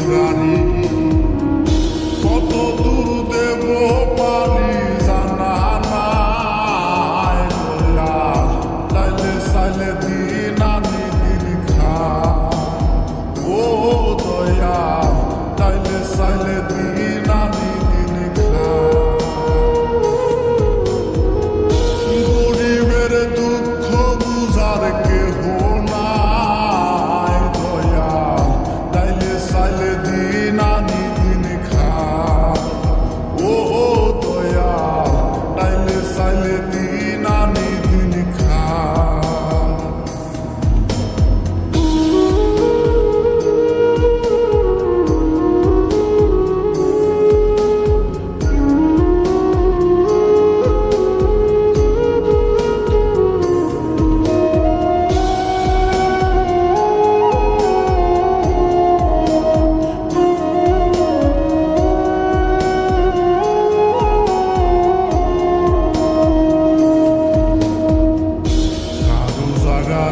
মুরারি কত দূর দেব পারি জানা নাই দয়াল লাইলে সাইলে দিন আনি দিন খা ও দয়াল লাইলে সাইলে দিন আনি দিন খা গরিবের দুঃখ বুঝার কেহ নাই দয়াল লাইলে সাইলে দিন আনি দিন খা ও দয়াল লাইলে সাইলে দিন আনি দিন খা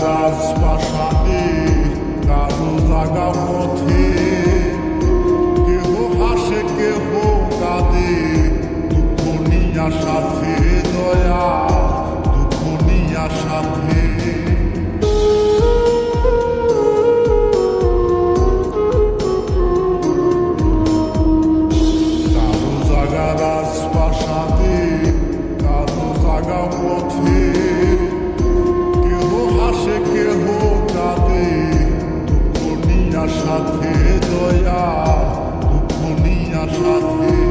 রাজপ্রাসাদে কারো জাগা পথে কেহ হাসে কেহ কাঁদে দুঃখ নিয়া সাথে দয়া দুঃখ নিয়া সাথে কারো জাগা রাজপ্রাসাদে কারো জাগা পথে কেহ কাঁদে দুঃখ নিয়া সাথে দয়া দুঃখ নিয়া সাথে